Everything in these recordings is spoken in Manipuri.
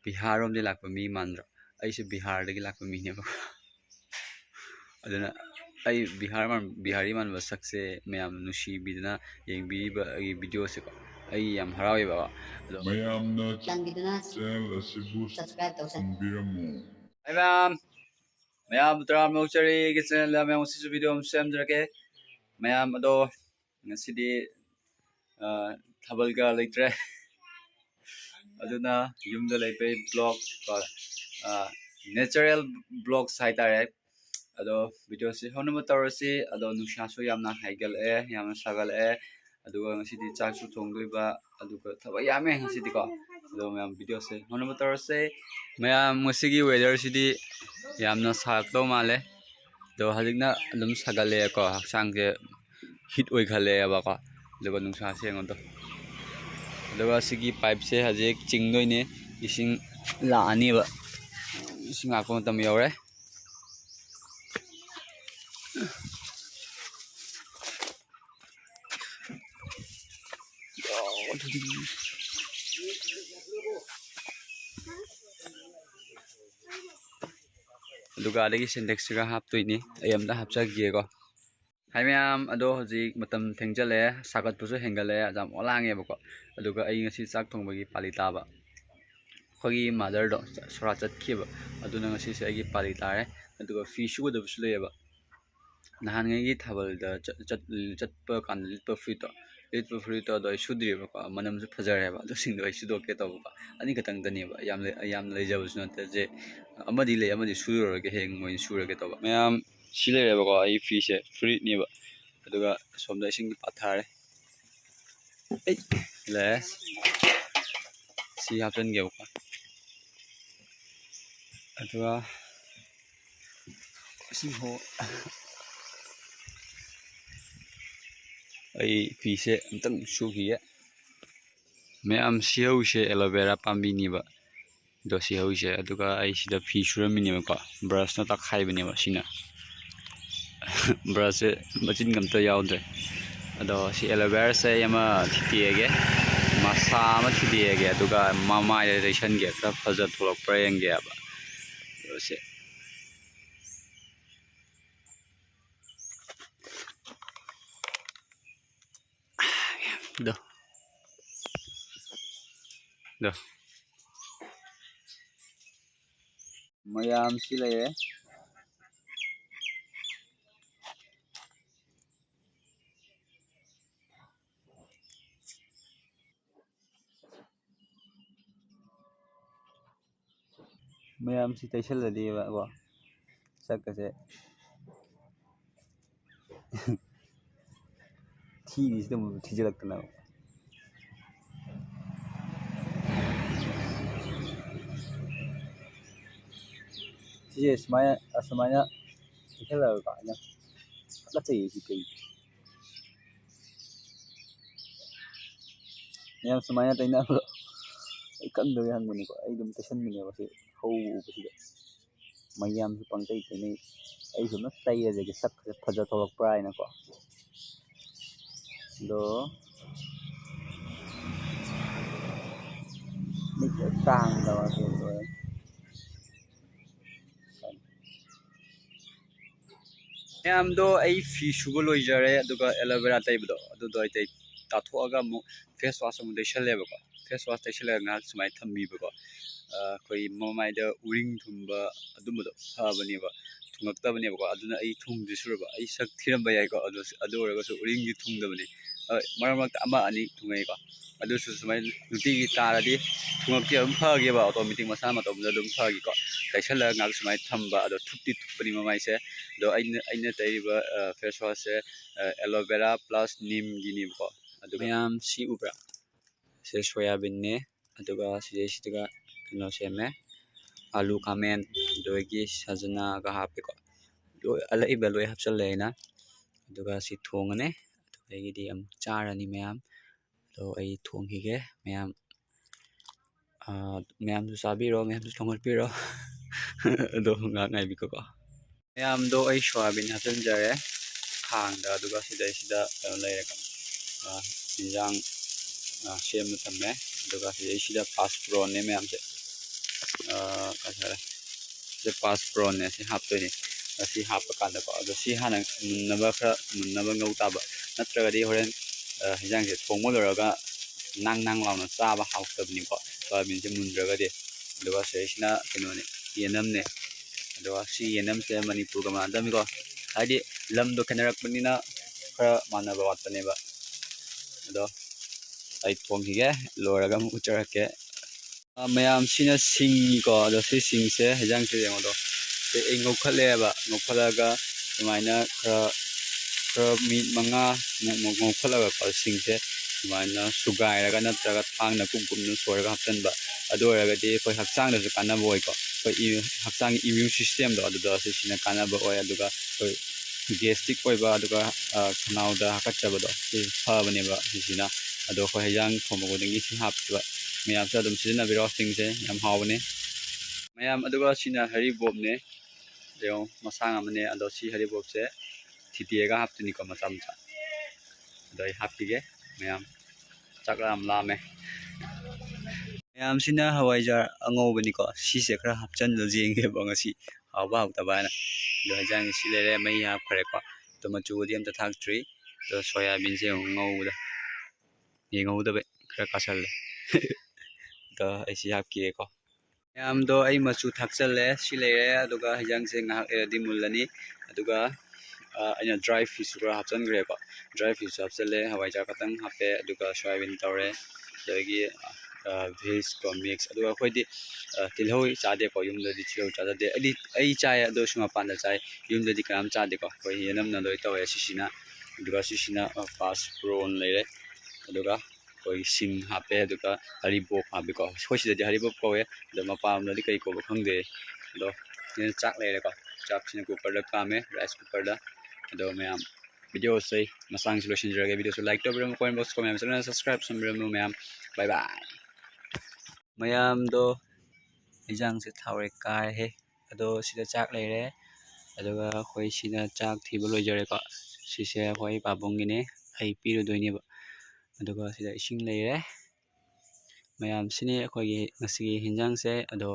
Bihar om de lakpa mi mandra aise Bihar dagi lakpa mi ne ba aduna ai Bihari man wasak se mayam nushi bidna yeng bi ba ai video se ko ai yam harawe ba mayam na channel asibu subscribe tawsambiramu ai mayam tram no chari ke channel la mayam sisu video am sem jake mayam ado ngasidi thabal ga leitre aduna yumda leipe blog ko natural blogs haitare ado video si honuma tawrasi ado nusha so yamna haigal yamna sagal aduga ngasidi chak su thongdoiba aduga thaba yame ngasidi ko ado mayam video se honuma tawrase mayam ngasigi weather sidi yamna sakto male do hajikna adum sagale ko haksang je hit oi khale ba ko aduga nusha se ngodo aduga sigi pipe se hajik chingdoi ne ising la ani ba ising akon tam yore aduga adagi syntax ga hap toini ayamda hapcha giego hai mayam ado hojik matam thengjale sagat pusu hengale jam olange bako aduga ai ngasi chak thongbagi pali taba khogi mother do sora chat khiba aduna ngasi se agi pali tare aduga fi shu do busle ba nahan ngi thabal da chat pa kan litpa free to do sudri ba manam su phajare ba do sing do ai sudo ke to ba ani katang dani ba yam le jabus na te je amadi le amadi suro ke heng moin suro ke to ba mayam sile re ba ko ai fi se free ni ba aduga somda sing pathare ei le si happen ge ba aduga si ho ai fi se amtang su gi mayam siau se aloe vera pambi ni ba do siau se aduga ai sida fi suram ni ba ko brush na ta khai bani ba sina brush machin gam ta yaudre ado si aloe vera se yama thitiege masa ma thitiege aduga mama relation ge ta faja tholok prayeng ge ba se do mayam silaye mayam si taisal ladi ba ko sakase thi ni sidam thijalak na si smaya asmaya khela ka nya la chai si kai mayam smaya taina kan do yang muni ko ai dum tasan mini ba si ho ba si mayam su pang tai tai ai su na tai je ke sak phaja tholok pra ina ko do ni tang da ba so mayam do ai fi shugo loi jare aduga aloe vera taibdo adu do ai tai tathoaga mu face wash mu de shale ba ko face wash tai shale nga sumai thambi ba ko koi momai da uring thumba adumdo phabani ba thungakta bani ba ko aduna ai thung disura ba ai sak thiram ba yai ko adu oraga so uring gi thung da bani marak ama ani thungai ko adu su sumai nuti gi taradi thungakti am phage ba automatic masa ma to dum phage ko tai shala nga sumai thamba adu thupti thupani momai se do aina tai ba face wash se aloe vera plus neem gi ni ko adu mayam si ubra se soya bean ne aduga si daga kino seme alu kamen doigi sajana ga hape ko do ala ibeloi hapsal leina aduga si thongane aduga gi di am charani mayam do ai thong hi ge mayam su sabiro mayam su thongal piro do nga ngai bi ko mayam do ai soyabin hapsan jare khang da aduga sida leira ka injang sem tame aduga sida pass pro ne mayam se ꯀꯩ ꯍꯥꯏꯇꯥꯔꯦ ꯄꯥꯁꯄ꯭ꯔꯣꯟꯅꯦ ꯁꯤ ꯍꯥꯞꯇꯣꯏꯅꯤ ꯁꯤ ꯍꯥꯞꯄ ꯀꯥꯟꯗꯀꯣ ꯑꯗꯣ ꯁꯤ ꯍꯥꯟꯅ ꯃꯨꯟꯅꯕ ꯈꯔ ꯃꯨꯟꯅꯕ ꯉꯧ ꯇꯥꯕ ꯅꯠꯇ꯭ꯔꯒꯗꯤ ꯍꯣꯔꯦꯟ ꯍꯤꯟꯖꯥꯡꯁꯦ ꯊꯣꯡꯕ ꯂꯣꯏꯔꯒ ꯅꯥꯡ ꯅꯥꯡ ꯂꯥꯎꯅ ꯆꯥꯕ ꯍꯥꯎꯇꯕꯅꯤꯀꯣ ꯁꯣꯌꯥꯕꯤꯟꯁꯦ ꯃꯨꯟꯗ꯭ꯔꯒꯗꯤ ꯑꯗꯨꯒ ꯁꯤꯁꯤꯅ ꯀꯩꯅꯣꯅꯤ ꯌꯦꯅꯝꯅꯦ ꯑꯗꯨꯒ ꯁꯤ ꯌꯦꯅꯝꯁꯦ ꯃꯅꯤꯄꯨꯔꯒ ꯃꯥꯟꯅꯗꯕꯅꯤꯀꯣ ꯍꯥꯏꯗꯤ ꯂꯝꯗꯣ ꯈꯦꯠꯅꯔꯛꯄꯅꯤꯅ ꯈꯔ ꯃꯥꯟꯅꯕ ꯋꯥꯠꯄꯅꯦꯕ ꯑꯗꯣ ꯑꯩ ꯊꯣꯡꯈꯤꯒꯦ ꯂꯣꯏꯔꯒ ꯑꯃꯨꯛ ꯎꯠꯆꯔꯛꯀꯦ ꯃꯌꯥꯝꯁꯤꯅ ꯁꯤꯡꯅꯤꯀꯣ ꯑꯗꯣ ꯁꯤ ꯁꯤꯡꯁꯦ ꯍꯤꯟꯖꯥꯡꯁꯦ ꯌꯦꯡꯉꯣꯗꯣ ꯑꯩ ꯉꯧꯈꯠꯂꯦꯕ ꯉꯧꯈꯠꯂꯒ ꯁꯨꯃꯥꯏꯅ ꯈꯔ ꯃꯤꯅꯤꯠ 5 ꯉꯧꯈꯠꯂꯒꯀꯣ ꯁꯤꯡꯁꯦ ꯁꯨꯃꯥꯏꯅ ꯁꯨꯒꯥꯏꯔꯒ ꯅꯠꯇ꯭ꯔꯒ ꯊꯥꯡꯅ ꯀꯨꯝꯅ ꯁꯣꯏꯔꯒ ꯍꯥꯞꯆꯤꯟꯕ ꯑꯗꯨ ꯑꯣꯏꯔꯒꯗꯤ ꯑꯩꯈꯣꯏ ꯍꯛꯆꯥꯡꯗꯁꯨ ꯀꯥꯟꯅꯕ ꯑꯣꯏꯀꯣ ꯑꯩꯈꯣꯏ ꯍꯛꯆꯥꯡꯒꯤ ꯏꯃ꯭ꯌꯨꯟ ꯁꯤꯁꯇꯦꯝꯗꯣ ꯑꯗꯨꯗ ꯁꯤꯅ ꯀꯥꯟꯅꯕ ꯑꯣꯏ ꯑꯗꯨꯒ ꯑꯩꯈꯣꯏ ꯒꯦꯁꯇ꯭रिꯛ ꯑꯣꯏꯕ ꯑꯗꯨꯒ ꯈꯅꯥꯎꯗ ꯍꯥꯀꯠꯆꯕꯗꯣ ꯁꯤ ꯐꯕꯅꯦꯕ ꯁꯤꯁꯤꯅ ꯑꯗꯣ ꯑꯩꯈꯣꯏ ꯍꯩꯖꯥꯡ ꯊꯣꯡꯕ ꯈꯨꯗꯤꯡꯒꯤ ꯁꯤ ꯍꯥꯞꯄꯤꯕ ꯃꯌꯥꯝꯁꯨ ꯑꯗꯨꯝ ꯁꯤꯖꯤꯟꯅꯕꯤꯔꯣ ꯁꯤꯡꯁꯦ ꯌꯥꯝ ꯍꯥꯎꯕꯅꯦ ꯃꯌꯥꯝ ꯑꯗꯨꯒ ꯁꯤꯅ ꯍꯔꯤꯕꯣꯞꯅꯦ ꯌꯦꯡꯉꯣ ꯃꯁꯥꯡ ꯑꯃꯅꯦ ꯑꯗꯣ ꯁꯤ ꯍꯔꯤꯕꯣꯞꯁꯦ ꯊꯤꯗꯦꯛꯑꯒ ꯍꯥꯞꯇꯣꯏꯅꯤꯀꯣ ꯃꯆꯥ ꯃꯆꯥ ꯑꯗꯣ ꯑꯩ ꯍꯥꯞꯄꯤꯒꯦ ꯃꯌꯥꯝ ꯆꯥꯛ ꯌꯥꯝ ꯂꯥꯝꯃꯦ ꯃꯌꯥꯝꯁꯤꯅ ꯍꯋꯥꯏꯖꯥꯔ ꯑꯉꯧꯕꯅꯤꯀꯣ ꯁꯤꯁꯦ ꯈꯔ ꯍꯥꯞꯆꯤꯟꯂ ꯌꯦꯡꯒꯦꯕ ꯉꯁꯤ ꯍꯥꯎꯕ ꯍꯥꯎꯇꯕ ꯍꯥꯏꯅ ꯑꯗꯣ ꯍꯤꯟꯖꯥꯡꯁꯤ ꯁꯤ ꯂꯩꯔꯦ ꯃꯩ ꯍꯥꯞꯈ꯭ꯔꯦꯀꯣ ꯑꯗꯣ ꯃꯆꯨꯗꯤ ꯑꯝꯇ ꯊꯥꯛꯇ꯭ꯔꯤ ꯑꯗꯣ ꯁꯣꯌꯥꯕꯤꯟꯁꯦ ꯑꯃꯨꯛ ꯉꯧꯕꯗ ꯌꯦꯡꯍꯧꯗꯕꯩ ꯈꯔ ꯀꯥꯁꯜꯂꯦ ꯑꯗꯣ ꯑꯩ ꯁꯤ ꯍꯥꯞꯈꯤꯒꯦꯀꯣ ꯃꯌꯥꯝꯗꯣ ꯑꯩ ꯃꯆꯨ ꯊꯥꯛꯆꯜꯂꯦ ꯁꯤ ꯂꯩꯔꯦ ꯑꯗꯨꯒ ꯍꯤꯟꯖꯥꯡꯁꯦ ꯉꯥꯏꯍꯥꯛ ꯂꯩꯔꯗꯤ ꯃꯨꯜꯂꯅꯤ ꯑꯗꯨꯒ ꯑꯩꯅ ꯗ꯭ꯔꯥꯏ ꯐꯤꯁꯁꯨ ꯈꯔ ꯍꯥꯞꯆꯤꯟꯈ꯭ꯔꯦꯀꯣ ꯗ꯭ꯔꯥꯏ ꯐꯤꯁꯁꯨ ꯍꯥꯞꯆꯤꯜꯂꯦ ꯍꯋꯥꯏꯖꯥꯔ ꯈꯛꯇꯪ ꯍꯥꯞꯄꯦ ꯑꯗꯨꯒ ꯁꯣꯌꯥꯕꯤꯟ ꯇꯧꯔꯦ ꯑꯗꯒꯤ ꯚꯦꯖꯀꯣ ꯃꯤꯛꯁ ꯑꯗꯨꯒ ꯑꯩꯈꯣꯏꯗꯤ ꯇꯤꯜꯍꯧ ꯆꯥꯗꯦꯀꯣ ꯌꯨꯝꯗꯗꯤ ꯇꯤꯜꯍꯧ ꯆꯥꯖꯗꯦ ꯑꯩ ꯆꯥꯏ ꯑꯗꯨꯁꯨ ꯃꯄꯥꯟꯗ ꯆꯥꯏ ꯌꯨꯝꯗꯗꯤ ꯀꯅꯥꯝ ꯆꯥꯗꯦꯀꯣ ꯑꯩꯈꯣꯏ ꯌꯦꯅꯝꯅ ꯂꯣꯏ ꯇꯧꯋꯦ ꯁꯤꯁꯤꯅ ꯑꯗꯨꯒ ꯁꯤꯁꯤꯅ ꯄꯥꯁꯄ꯭ꯔꯣꯟ ꯂꯩꯔꯦ ꯑꯗꯨꯒ ꯑꯩꯈꯣꯏ ꯁꯤꯡ ꯍꯥꯞꯄꯦ ꯑꯗꯨꯒ ꯍꯔꯤꯕꯣꯞ ꯍꯥꯞꯄꯦꯀꯣ ꯑꯩꯈꯣꯏ ꯁꯤꯗꯗꯤ ꯍꯔꯤꯕꯣꯞ ꯀꯧꯋꯦ ꯑꯗꯣ ꯃꯄꯥꯟꯂꯣꯝꯗꯗꯤ ꯀꯩ ꯀꯧꯕ ꯈꯪꯗꯦ ꯑꯗꯣ ꯁꯤꯅ ꯆꯥꯛ ꯂꯩꯔꯦꯀꯣ ꯆꯥꯛꯁꯤꯅ ꯀꯨꯀꯔꯗ ꯀꯥꯝꯃꯦ ꯔꯥꯏꯁ ꯀꯨꯀꯔꯗ ꯑꯗꯣ ꯃꯌꯥꯝ ꯚꯤꯗꯤꯑꯣꯁꯦ ꯃꯁꯥꯡꯁꯤ ꯂꯣꯏꯁꯤꯟꯖꯔꯒꯦ ꯚꯤꯗꯤꯑꯣꯁꯨ ꯂꯥꯏꯛ ꯇꯧꯕꯤꯔꯝꯃꯨ ꯀꯃꯦꯟ ꯕꯣꯛꯁ ꯀꯃꯦꯟ ꯆꯦꯅꯦꯜ ꯁꯕꯁꯀ꯭ꯔꯥꯏꯕ ꯇꯧꯕꯤꯔꯝꯃꯨ ꯃꯌꯥꯝ ꯕꯥꯏ ꯕꯥꯏ ꯃꯌꯥꯝꯗꯣ ꯍꯤꯟꯖꯥꯡꯁꯦ ꯊꯥꯎꯔꯦ ꯀꯥꯏꯍꯦ ꯑꯗꯣ ꯁꯤꯗ ꯆꯥꯛ ꯂꯩꯔꯦ ꯑꯗꯨꯒ ꯑꯩꯈꯣꯏ ꯁꯤꯅ ꯆꯥꯛ ꯊꯤꯕ ꯂꯣꯏꯖꯔꯦꯀꯣ ꯁꯤꯁꯦ ꯑꯩꯈꯣꯏ ꯄꯥꯕꯨꯡꯒꯤꯅꯦ ꯑꯩ ꯄꯤꯔꯨꯗꯣꯏꯅꯦꯕ ꯑꯗꯨꯒ ꯁꯤꯗ ꯏꯁꯤꯡ ꯂꯩꯔꯦ ꯃꯌꯥꯝꯁꯤꯅꯤ ꯑꯩꯈꯣꯏꯒꯤ ꯉꯁꯤꯒꯤ ꯍꯤꯟꯖꯥꯡꯁꯦ ꯑꯗꯣ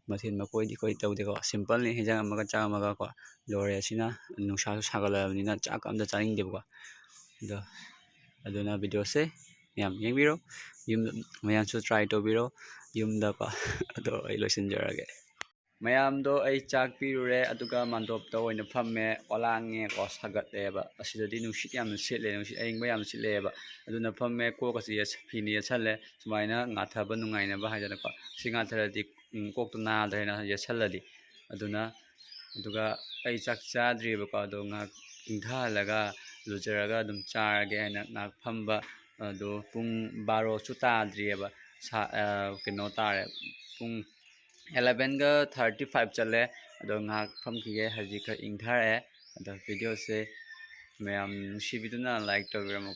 ꯃꯊꯦꯜ ꯃꯀꯣꯏꯗꯤ ꯑꯩꯈꯣꯏ ꯇꯧꯗꯦꯀꯣ ꯁꯤꯝꯄꯜꯅꯤ ꯍꯤꯟꯖꯥꯡ ꯑꯃꯒ ꯆꯥꯛ ꯑꯃꯒꯀꯣ ꯂꯣꯏꯔꯦ ꯑꯁꯤꯅ ꯅꯨꯡꯁꯥꯁꯨ ꯁꯥꯒꯠꯂꯛꯑꯕꯅꯤꯅ ꯆꯥꯛ ꯑꯝꯇ ꯆꯥꯅꯤꯡꯗꯦꯕꯀꯣ ꯑꯗꯨꯅ ꯚꯤꯗꯤꯑꯣꯁꯦ ꯃꯌꯥꯝ ꯌꯦꯡꯕꯤꯔꯣ ꯃꯌꯥꯝꯁꯨ ꯇ꯭ꯔꯥꯏ ꯇꯧꯕꯤꯔꯣ ꯌꯨꯝꯗꯀꯣ ꯑꯗꯣ ꯑꯩ ꯂꯣꯏꯁꯤꯟꯖꯔꯒꯦ ꯃꯌꯥꯝꯗꯣ ꯑꯩ ꯆꯥꯛ ꯄꯤꯔꯨꯔꯦ ꯑꯗꯨꯒ ꯃꯥꯟꯗꯣꯞꯇ ꯑꯣꯏꯅ ꯐꯝꯃꯦ ꯑꯣꯂꯥꯡꯉꯦꯀꯣ ꯁꯥꯒꯠꯂꯦꯕ ꯑꯁꯤꯗꯗꯤ ꯅꯨꯡꯁꯤꯠ ꯌꯥꯝꯅ ꯁꯤꯠꯂꯦ ꯅꯨꯡꯁꯤꯠ ꯑꯏꯪꯕ ꯌꯥꯝꯅ ꯁꯤꯠꯂꯦꯕ ꯑꯗꯨꯅ ꯐꯝꯃꯦ ꯀꯣꯛꯀꯁꯤ ꯐꯤꯅ ꯌꯦꯠꯁꯜꯂꯦ ꯁꯨꯃꯥꯏꯅ ꯉꯥꯊꯕ ꯅꯨꯡꯉꯥꯏꯅꯕ ꯍꯥꯏꯗꯅꯀꯣ ꯁꯤ ꯉꯥꯊꯔꯗꯤ ꯀꯣꯛꯇꯣ ꯅꯥꯗ꯭ꯔꯦꯅ ꯌꯦꯠꯁꯜꯂꯗꯤ ꯑꯗꯨꯒ ꯑꯩ ꯆꯥꯛ ꯆꯥꯗ꯭ꯔꯤꯕꯀꯣ ꯑꯗꯣ ꯉꯥꯏꯍꯥꯛ ꯏꯪꯊꯍꯜꯂꯒ ꯂꯨꯖꯔꯒ ꯑꯗꯨꯝ ꯆꯥꯔꯒꯦ ꯍꯥꯏꯅ ꯉꯥꯏꯍꯥꯛ ꯐꯝꯕ ꯑꯗꯣ ꯄꯨꯡ 12ꯁꯨ ꯇꯥꯗ꯭ꯔꯤꯑꯕ ꯀꯩꯅꯣ ꯇꯥꯔꯦ ꯄꯨꯡ 11:35 ꯆꯠꯂꯦ ꯑꯗꯣ ꯉꯥꯏꯍꯥꯛ ꯐꯝꯈꯤꯒꯦ ꯍꯧꯖꯤꯛ ꯈꯔ ꯏꯪꯊꯔꯛꯑꯦ ꯑꯗꯣ ꯚꯤꯗꯤꯑꯣꯁꯦ ꯃꯌꯥꯝ ꯅꯨꯡꯁꯤꯕꯤꯗꯨꯅ ꯂꯥꯏꯛ ꯇꯧꯕꯤꯔꯝꯃꯨ